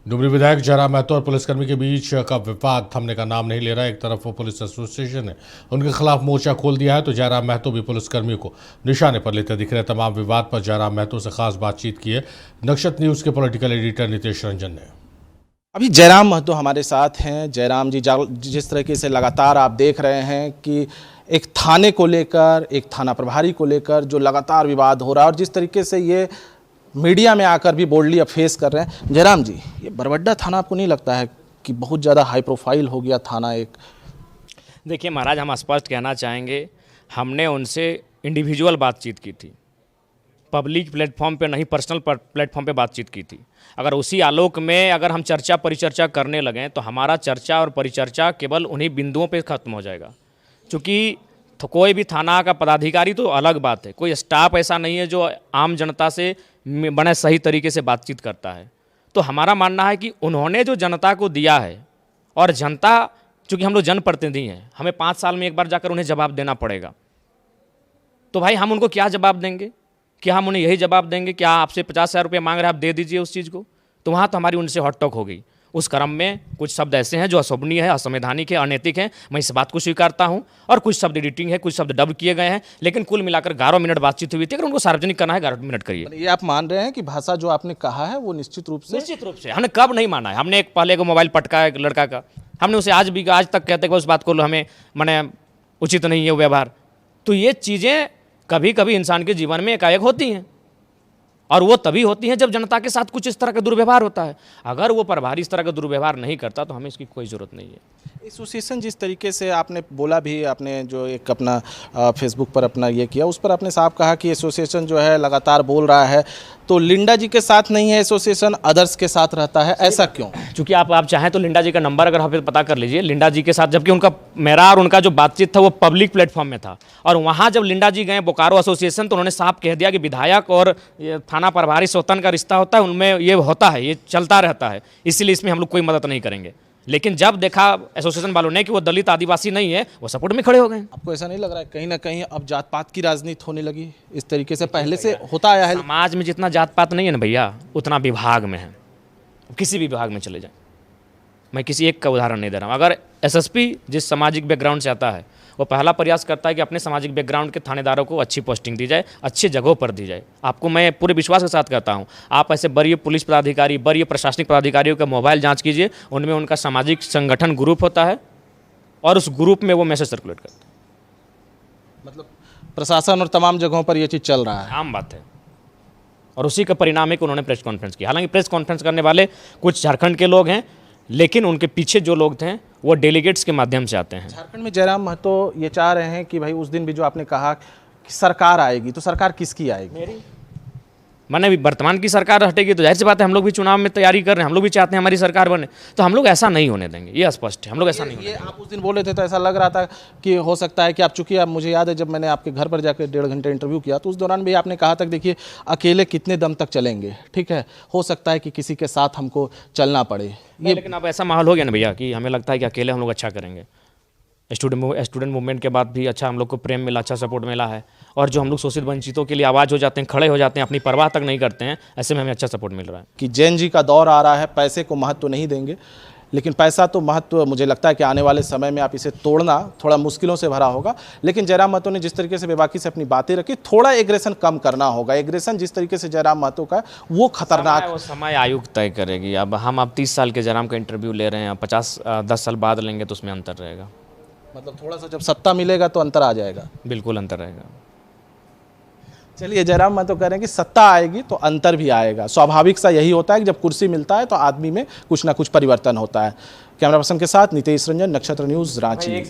डुमरी विधायक जयराम महतो और पुलिसकर्मी के बीच का विवाद थमने का नाम नहीं ले रहा है। एक तरफ वो पुलिस एसोसिएशन ने उनके खिलाफ मोर्चा खोल दिया है तो जयराम महतो भी पुलिसकर्मियों को निशाने पर लेते दिख रहे। तमाम विवाद पर जयराम महतो से खास बातचीत की है नक्षत्र न्यूज के पॉलिटिकल एडिटर नितेश रंजन ने। अभी जयराम महतो हमारे साथ हैं। जयराम जी, जिस तरीके से लगातार आप देख रहे हैं कि एक थाने को लेकर, एक थाना प्रभारी को लेकर जो लगातार विवाद हो रहा है और जिस तरीके से ये मीडिया में आकर भी बोल्डली अब फेस कर रहे हैं। जयराम जी, ये बरबड्डा थाना आपको नहीं लगता है कि बहुत ज़्यादा हाई प्रोफाइल हो गया थाना एक? देखिए महाराज, हम स्पष्ट कहना चाहेंगे, हमने उनसे इंडिविजुअल बातचीत की थी, पब्लिक प्लेटफॉर्म पे नहीं, पर्सनल प्लेटफॉर्म पे बातचीत की थी। अगर उसी आलोक में अगर हम चर्चा परिचर्चा करने लगें तो हमारा चर्चा और परिचर्चा केवल उन्हीं बिंदुओं पे खत्म हो जाएगा। क्योंकि तो कोई भी थाना का पदाधिकारी तो अलग बात है, कोई स्टाफ ऐसा नहीं है जो आम जनता से बड़े सही तरीके से बातचीत करता है। तो हमारा मानना है कि उन्होंने जो जनता को दिया है, और जनता, चूँकि हम लोग जनप्रतिनिधि हैं, हमें 5 साल में एक बार जाकर उन्हें जवाब देना पड़ेगा। तो भाई हम उनको क्या जवाब देंगे? क्या हम उन्हें यही जवाब देंगे कि आपसे 50,000 रुपये मांग रहे हैं, आप दे दीजिए उस चीज़ को? तो वहाँ तो हमारी उनसे हॉट टॉक हो गई। उस क्रम में कुछ शब्द ऐसे हैं जो अशोभनीय है, असंवैधानिक है, अनैतिक हैं, मैं इस बात को स्वीकारता हूं। और कुछ शब्द एडिटिंग है, कुछ शब्द डब किए गए हैं, लेकिन कुल मिलाकर 11 मिनट बातचीत हुई थी। अगर उनको सार्वजनिक करना है 11 मिनट करिए। ये आप मान रहे हैं कि भाषा जो आपने कहा है वो निश्चित रूप से हमने कब नहीं माना है। हमने एक पहले को मोबाइल पटका एक लड़का का, हमने उसे आज तक कहते हैं उस बात को हमें मैंने उचित नहीं है वो व्यवहार। तो ये चीज़ें कभी कभी इंसान के जीवन में एकाएक होती हैं, और वो तभी होती हैं जब जनता के साथ कुछ इस तरह का दुर्व्यवहार होता है। अगर वो प्रभारी इस तरह का दुर्व्यवहार नहीं करता तो हमें इसकी कोई ज़रूरत नहीं है। एसोसिएशन जिस तरीके से आपने बोला भी, आपने जो एक अपना फेसबुक पर अपना ये किया, उस पर आपने साफ कहा कि एसोसिएशन जो है लगातार बोल रहा है, तो लिंडा जी के साथ नहीं है एसोसिएशन, अदर्स के साथ रहता है, ऐसा क्यों? चूँकि आप चाहें तो लिंडा जी का नंबर अगर आप पता कर लीजिए, लिंडा जी के साथ, जबकि उनका मेरा और उनका जो बातचीत था वो पब्लिक प्लेटफॉर्म में था। और वहाँ जब लिंडा जी गए बोकारो एसोसिएशन तो उन्होंने साफ कह दिया कि विधायक और थाना प्रभारी स्वतंत्र का रिश्ता होता है, उनमें ये होता है, ये चलता रहता है, इसीलिए इसमें हम लोग कोई मदद नहीं करेंगे। लेकिन जब देखा एसोसिएशन वालों ने कि वो दलित आदिवासी नहीं है, वो सपोर्ट में खड़े हो गए। आपको ऐसा नहीं लग रहा है कहीं ना कहीं अब जात पात की राजनीति होने लगी इस तरीके से? पहले से होता आया है। समाज में जितना जात पात नहीं है ना भैया, उतना विभाग में है। किसी भी विभाग में चले जाएं, मैं किसी एक का उदाहरण नहीं दे रहा हूँ। अगर एसएसपी जिस सामाजिक बैकग्राउंड से आता है, वो पहला प्रयास करता है कि अपने सामाजिक बैकग्राउंड के थानेदारों को अच्छी पोस्टिंग दी जाए, अच्छी जगहों पर दी जाए। आपको मैं पूरे विश्वास के साथ कहता हूँ, आप ऐसे वरीय पुलिस पदाधिकारी, वरीय प्रशासनिक पदाधिकारियों का मोबाइल जांच कीजिए, उनमें उनका सामाजिक संगठन ग्रुप होता है और उस ग्रुप में वो मैसेज सर्कुलेट करते हैं। मतलब प्रशासन और तमाम जगहों पर ये चीज़ चल रहा है, आम बात है। और उसी का परिणाम है कि उन्होंने प्रेस कॉन्फ्रेंस की। हालांकि प्रेस कॉन्फ्रेंस करने वाले कुछ झारखंड के लोग हैं, लेकिन उनके पीछे जो लोग थे वो डेलीगेट्स के माध्यम से आते हैं। झारखंड में जयराम महतो ये चाह रहे हैं कि भाई उस दिन भी जो आपने कहा कि सरकार आएगी, तो सरकार किसकी आएगी? मेरी मैंने भी वर्तमान की सरकार हटेगी तो जाहिर सी बात है, हम लोग भी चुनाव में तैयारी कर रहे हैं, हम लोग भी चाहते हैं हमारी सरकार बने, तो हम लोग ऐसा नहीं होने देंगे, ये स्पष्ट है। हम लोग ऐसा नहीं ये आप उस दिन बोले थे तो ऐसा लग रहा था कि हो सकता है कि आप, चूंकि आप, मुझे याद है जब मैंने आपके घर पर जाकर 1.5 घंटे इंटरव्यू किया तो उस दौरान भी आपने कहा था कि देखिए अकेले कितने दम तक चलेंगे, ठीक है, हो सकता है कि किसी के साथ हमको चलना पड़े। ये लेकिन अब ऐसा माहौल हो गया ना भैया कि हमें लगता है कि अकेले हम लोग अच्छा करेंगे। स्टूडेंट मूवमेंट के बाद भी अच्छा हम लोग को प्रेम मिला, अच्छा सपोर्ट मिला है। और जो हम लोग शोषित वंचितों के लिए आवाज़ हो जाते हैं, खड़े हो जाते हैं, अपनी परवाह तक नहीं करते हैं, ऐसे में हमें अच्छा सपोर्ट मिल रहा है। कि जैन जी का दौर आ रहा है, पैसे को महत्व नहीं देंगे, लेकिन पैसा तो महत्व, मुझे लगता है कि आने वाले समय में आप इसे तोड़ना थोड़ा मुश्किलों से भरा होगा। लेकिन जयराम महतो ने जिस तरीके से बेबाकी से अपनी बातें रखी, थोड़ा एग्रेशन कम करना होगा। एग्रेशन जिस तरीके से जयराम महतो का वो खतरनाक, वो समय आयोग तय करेगी। अब हम 30 साल के जयराम का इंटरव्यू ले रहे हैं, 10 साल बाद लेंगे तो उसमें अंतर रहेगा। मतलब थोड़ा सा जब सत्ता मिलेगा तो अंतर आ जाएगा। बिल्कुल अंतर रहेगा। चलिए, जयराम महतो कह रहे हैं कि सत्ता आएगी तो अंतर भी आएगा। स्वाभाविक सा यही होता है कि जब कुर्सी मिलता है तो आदमी में कुछ ना कुछ परिवर्तन होता है। कैमरा पर्सन के साथ नितेश रंजन, नक्षत्र न्यूज़, रांची।